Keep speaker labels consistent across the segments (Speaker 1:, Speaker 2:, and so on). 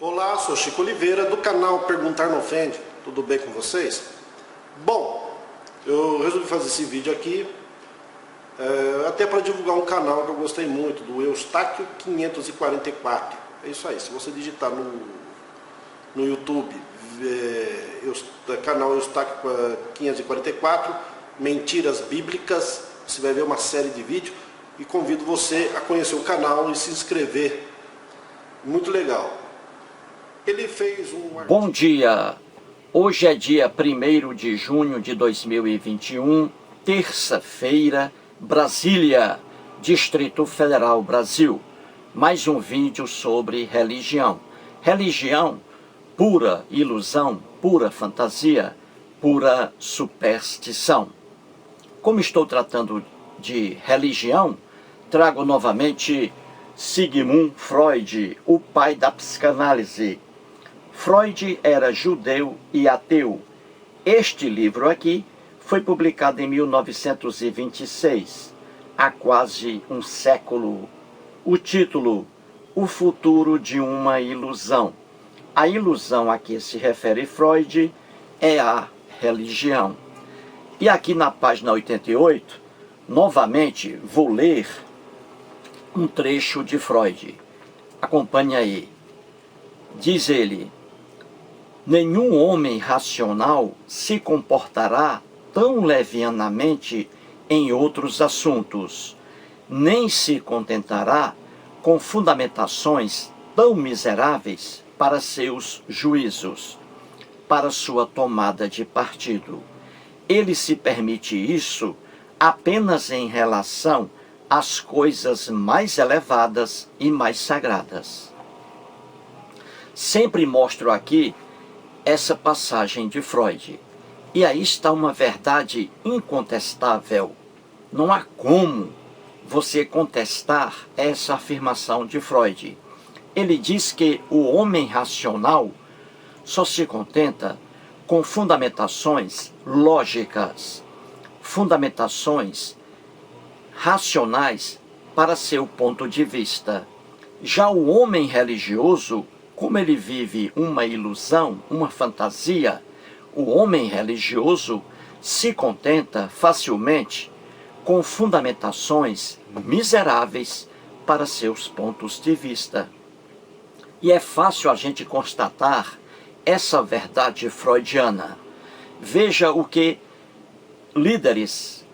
Speaker 1: Olá, sou Chico Oliveira do canal Perguntar Não Ofende. Tudo bem com vocês? Bom, eu resolvi fazer esse vídeo aqui até para divulgar um canal que eu gostei muito, do Eustáquio 544. É isso aí, se você digitar no YouTube, canal Eustáquio 544, Mentiras Bíblicas, você vai ver uma série de vídeos e convido você a conhecer o canal e se inscrever. Muito legal. Ele fez um...
Speaker 2: Bom dia! Hoje é dia 1º de junho de 2021, terça-feira, Brasília, Distrito Federal, Brasil. Mais um vídeo sobre religião. Religião, pura ilusão, pura fantasia, pura superstição. Como estou tratando de religião, trago novamente Sigmund Freud, o pai da psicanálise. Freud era judeu e ateu. Este livro aqui foi publicado em 1926, há quase um século. O título, O Futuro de uma Ilusão. A ilusão a que se refere Freud é a religião. E aqui na página 88, novamente vou ler um trecho de Freud. Acompanhe aí. Diz ele: nenhum homem racional se comportará tão levianamente em outros assuntos, nem se contentará com fundamentações tão miseráveis para seus juízos, para sua tomada de partido. Ele se permite isso apenas em relação às coisas mais elevadas e mais sagradas. Sempre mostro aqui essa passagem de Freud. E aí está uma verdade incontestável. Não há como você contestar essa afirmação de Freud. Ele diz que o homem racional só se contenta com fundamentações lógicas, fundamentações racionais para seu ponto de vista. Já o homem religioso, como ele vive uma ilusão, uma fantasia, o homem religioso se contenta facilmente com fundamentações miseráveis para seus pontos de vista. E é fácil a gente constatar essa verdade freudiana. Veja o que líderes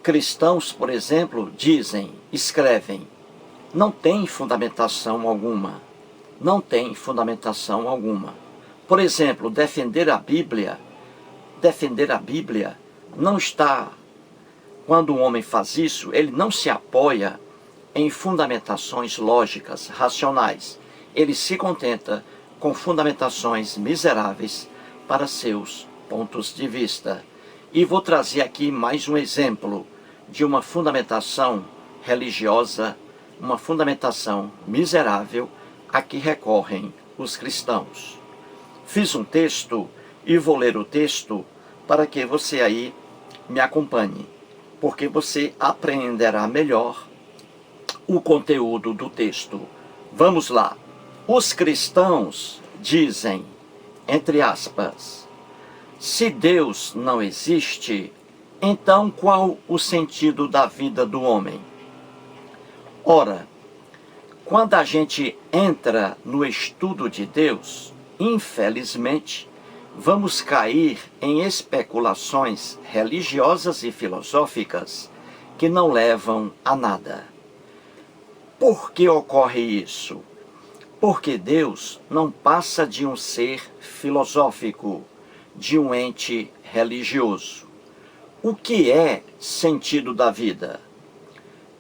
Speaker 2: cristãos, por exemplo, dizem, escrevem. Não tem fundamentação alguma. Não tem fundamentação alguma. Por exemplo, defender a Bíblia não está... Quando um homem faz isso, ele não se apoia em fundamentações lógicas, racionais. Ele se contenta com fundamentações miseráveis para seus pontos de vista. E vou trazer aqui mais um exemplo de uma fundamentação religiosa, uma fundamentação miserável a que recorrem os cristãos. Fiz um texto e vou ler o texto para que você aí me acompanhe, porque você aprenderá melhor o conteúdo do texto. Vamos lá. Os cristãos dizem, entre aspas, se Deus não existe, então qual o sentido da vida do homem? Ora, quando a gente entra no estudo de Deus, infelizmente, vamos cair em especulações religiosas e filosóficas que não levam a nada. Por que ocorre isso? Porque Deus não passa de um ser filosófico, de um ente religioso. O que é sentido da vida?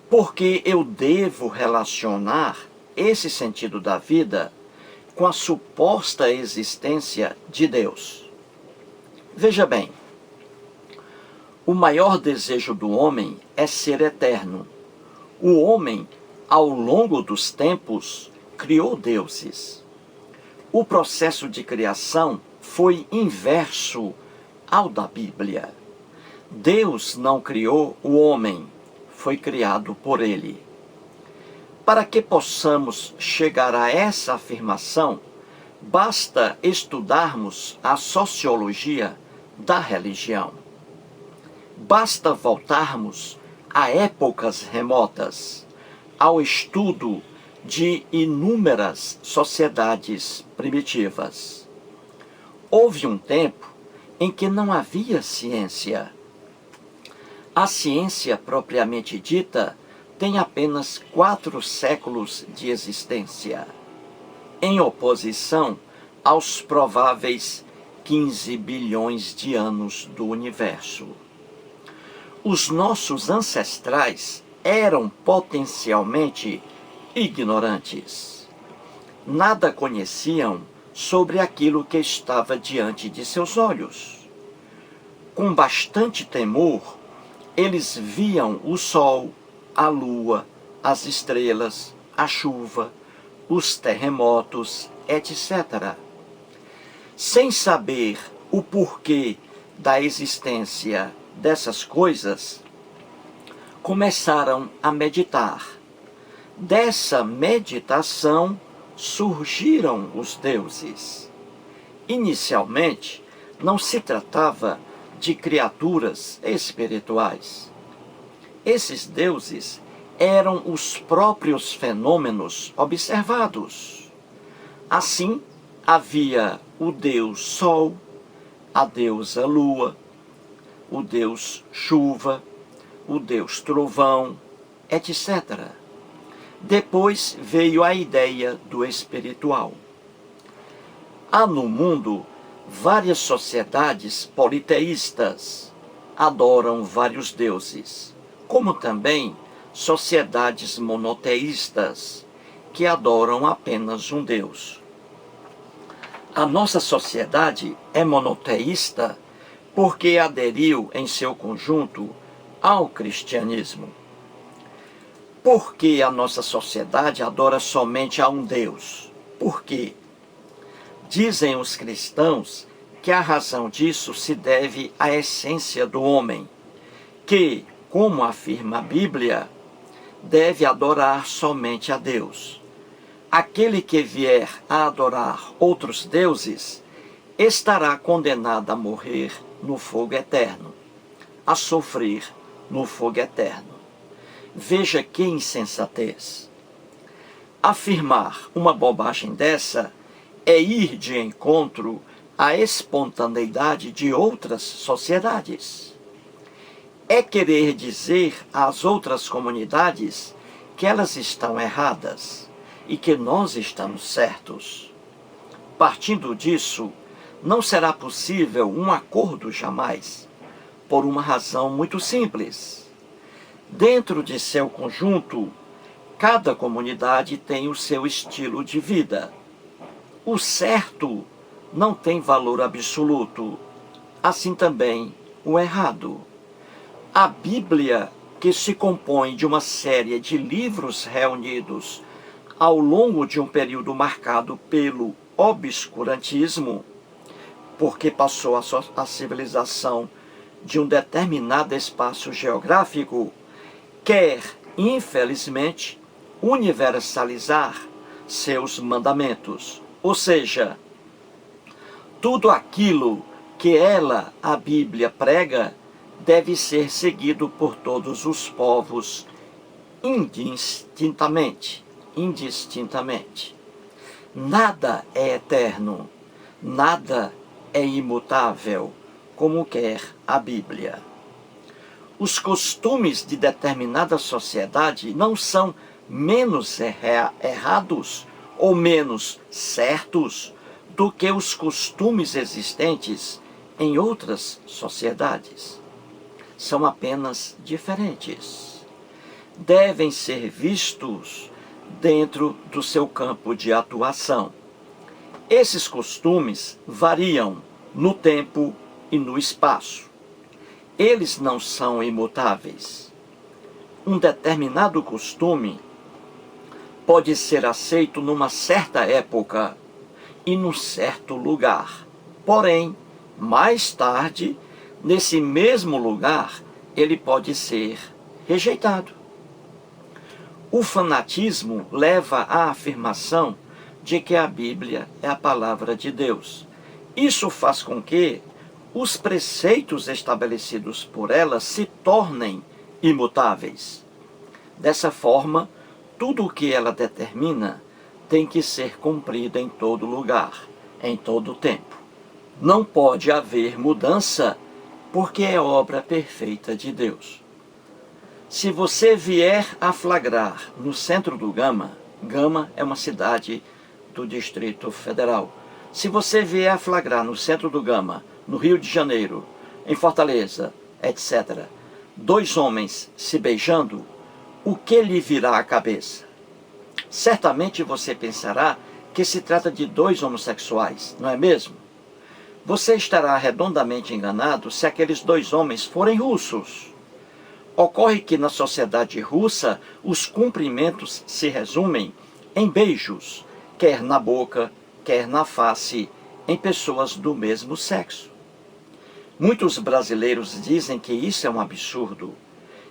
Speaker 2: Porque eu devo relacionar esse sentido da vida com a suposta existência de Deus. Veja bem, o maior desejo do homem é ser eterno. O homem, ao longo dos tempos, criou deuses. O processo de criação foi inverso ao da Bíblia. Deus não criou o homem, foi criado por ele. Para que possamos chegar a essa afirmação, Basta estudarmos a sociologia da religião. Basta voltarmos a épocas remotas, ao estudo de inúmeras sociedades primitivas. Houve um tempo em que não havia ciência. A ciência propriamente dita tem apenas 4 séculos de existência, em oposição aos prováveis 15 bilhões de anos do universo. Os nossos ancestrais eram potencialmente ignorantes. Nada conheciam sobre aquilo que estava diante de seus olhos. Com bastante temor, eles viam o sol, a lua, as estrelas, a chuva, os terremotos, etc. Sem saber o porquê da existência dessas coisas, começaram a meditar. Dessa meditação surgiram os deuses. Inicialmente, não se tratava de criaturas espirituais. Esses deuses eram os próprios fenômenos observados. Assim, havia o deus Sol, a deusa Lua, o deus Chuva, o deus Trovão, etc. Depois veio a ideia do espiritual. Há no mundo várias sociedades politeístas, adoram vários deuses, como também sociedades monoteístas, que adoram apenas um Deus. A nossa sociedade é monoteísta porque aderiu em seu conjunto ao cristianismo. Por que a nossa sociedade adora somente a um Deus? Por quê? Dizem os cristãos que a razão disso se deve à essência do homem, que, como afirma a Bíblia, deve adorar somente a Deus. Aquele que vier a adorar outros deuses estará condenado a morrer no fogo eterno, a sofrer no fogo eterno. Veja que insensatez. Afirmar uma bobagem dessa é ir de encontro à espontaneidade de outras sociedades. É querer dizer às outras comunidades que elas estão erradas e que nós estamos certos. Partindo disso, não será possível um acordo jamais, por uma razão muito simples. Dentro de seu conjunto, cada comunidade tem o seu estilo de vida. O certo não tem valor absoluto, assim também o errado. A Bíblia, que se compõe de uma série de livros reunidos ao longo de um período marcado pelo obscurantismo, porque passou a civilização de um determinado espaço geográfico, quer, infelizmente, universalizar seus mandamentos. Ou seja, tudo aquilo que ela, a Bíblia, prega, deve ser seguido por todos os povos indistintamente. Nada é eterno, nada é imutável, como quer a Bíblia. Os costumes de determinada sociedade não são menos errados ou menos certos do que os costumes existentes em outras sociedades. São apenas diferentes. Devem ser vistos dentro do seu campo de atuação. Esses costumes variam no tempo e no espaço. Eles não são imutáveis. Um determinado costume pode ser aceito numa certa época e num certo lugar. Porém, mais tarde, nesse mesmo lugar, ele pode ser rejeitado. O fanatismo leva à afirmação de que a Bíblia é a palavra de Deus. Isso faz com que os preceitos estabelecidos por ela se tornem imutáveis. Dessa forma, tudo o que ela determina tem que ser cumprido em todo lugar, em todo tempo. Não pode haver mudança, porque é obra perfeita de Deus. Se você vier a flagrar no centro do Gama, Gama é uma cidade do Distrito Federal. Se você vier a flagrar no centro do Gama, no Rio de Janeiro, em Fortaleza, etc., dois homens se beijando, o que lhe virá à cabeça? Certamente você pensará que se trata de dois homossexuais, não é mesmo? Você estará redondamente enganado se aqueles dois homens forem russos. Ocorre que na sociedade russa, os cumprimentos se resumem em beijos, quer na boca, quer na face, em pessoas do mesmo sexo. Muitos brasileiros dizem que isso é um absurdo,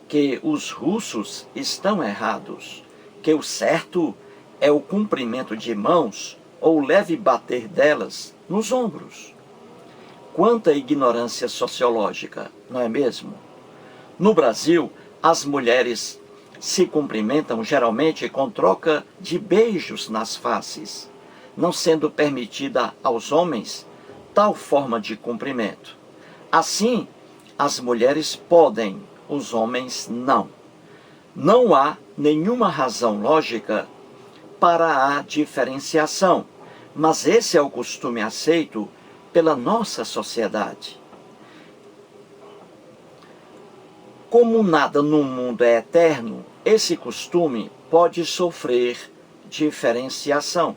Speaker 2: que os russos estão errados, que o certo é o cumprimento de mãos ou o leve bater delas nos ombros. Quanta ignorância sociológica, não é mesmo? No Brasil, as mulheres se cumprimentam geralmente com troca de beijos nas faces, não sendo permitida aos homens tal forma de cumprimento. Assim, as mulheres podem, os homens não. Não há nenhuma razão lógica para a diferenciação, mas esse é o costume aceito pela nossa sociedade. Como nada no mundo é eterno, esse costume pode sofrer diferenciação,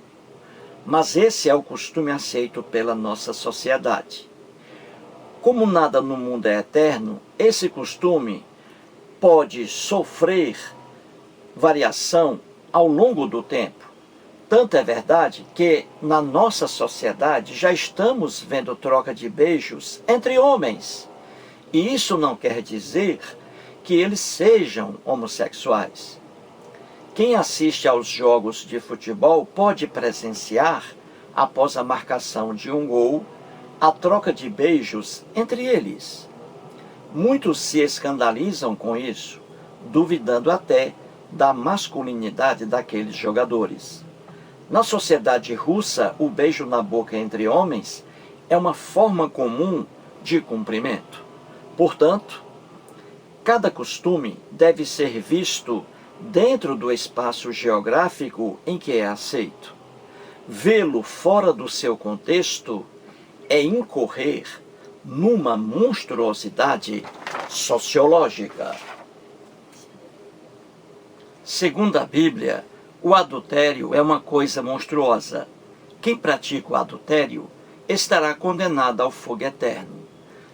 Speaker 2: mas esse é o costume aceito pela nossa sociedade. Como nada no mundo é eterno, esse costume pode sofrer variação ao longo do tempo. Tanto é verdade que na nossa sociedade já estamos vendo troca de beijos entre homens. E isso não quer dizer que eles sejam homossexuais. Quem assiste aos jogos de futebol pode presenciar, após a marcação de um gol, a troca de beijos entre eles. Muitos se escandalizam com isso, duvidando até da masculinidade daqueles jogadores. Na sociedade russa, o beijo na boca entre homens é uma forma comum de cumprimento. Portanto, cada costume deve ser visto dentro do espaço geográfico em que é aceito. Vê-lo fora do seu contexto é incorrer numa monstruosidade sociológica. Segundo a Bíblia, o adultério é uma coisa monstruosa. Quem pratica o adultério estará condenado ao fogo eterno.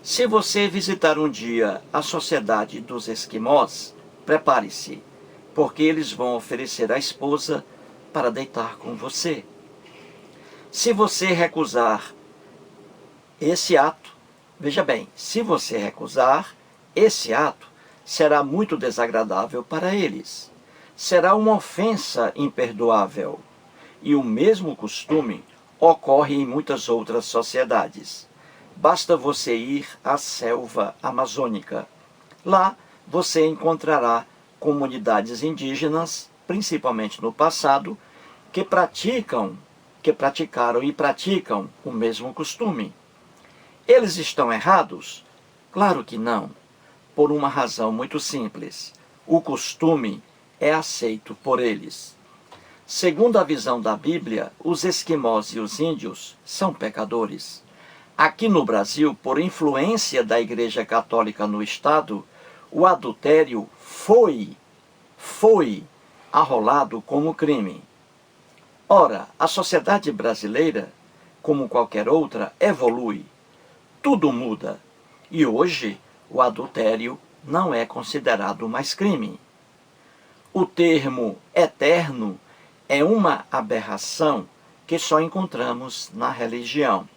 Speaker 2: Se você visitar um dia a sociedade dos esquimós, prepare-se, porque eles vão oferecer a esposa para deitar com você. Se você recusar esse ato, veja bem, se você recusar esse ato, será muito desagradável para eles. Será uma ofensa imperdoável. E o mesmo costume ocorre em muitas outras sociedades. Basta você ir à selva amazônica. Lá você encontrará comunidades indígenas, principalmente no passado, que praticaram e praticam o mesmo costume. Eles estão errados? Claro que não, por uma razão muito simples. O costume é aceito por eles. Segundo a visão da Bíblia, os esquimós e os índios são pecadores. Aqui no Brasil, por influência da Igreja Católica no Estado, o adultério foi arrolado como crime. Ora, a sociedade brasileira, como qualquer outra, evolui. Tudo muda. E hoje, o adultério não é considerado mais crime. O termo eterno é uma aberração que só encontramos na religião.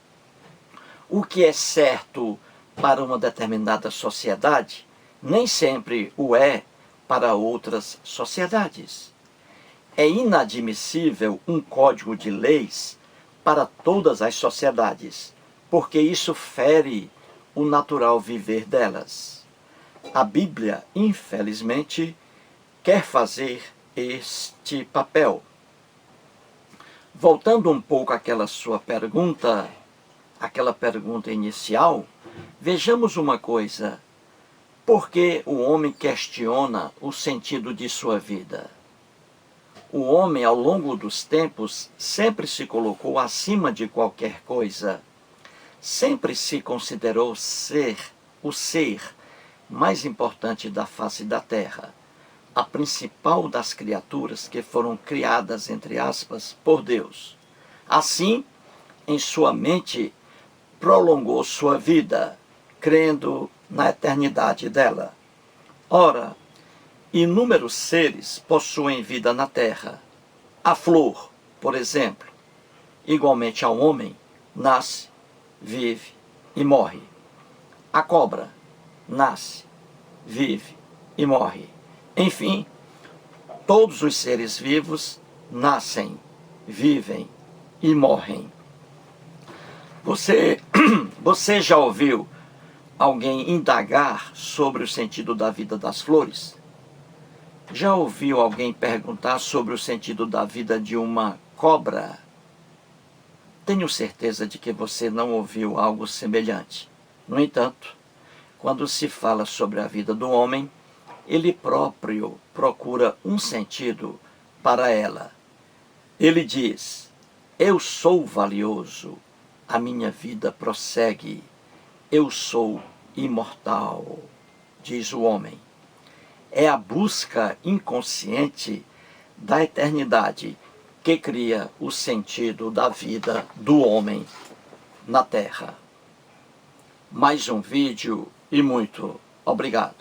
Speaker 2: O que é certo para uma determinada sociedade, nem sempre o é para outras sociedades. É inadmissível um código de leis para todas as sociedades, porque isso fere o natural viver delas. A Bíblia, infelizmente, quer fazer este papel. Voltando um pouco àquela sua pergunta, aquela pergunta inicial, vejamos uma coisa. Por que o homem questiona o sentido de sua vida? O homem, ao longo dos tempos, sempre se colocou acima de qualquer coisa. Sempre se considerou ser o ser mais importante da face da terra, a principal das criaturas que foram criadas, entre aspas, por Deus. Assim, em sua mente, prolongou sua vida, crendo na eternidade dela. Ora, inúmeros seres possuem vida na terra. A flor, por exemplo, igualmente ao homem, nasce, vive e morre. A cobra nasce, vive e morre. Enfim, todos os seres vivos nascem, vivem e morrem. Você já ouviu alguém indagar sobre o sentido da vida das flores? Já ouviu alguém perguntar sobre o sentido da vida de uma cobra? Tenho certeza de que você não ouviu algo semelhante. No entanto, quando se fala sobre a vida do homem, ele próprio procura um sentido para ela. Ele diz: eu sou valioso, a minha vida prossegue, eu sou imortal, diz o homem. É a busca inconsciente da eternidade que cria o sentido da vida do homem na Terra. Mais um vídeo e muito obrigado.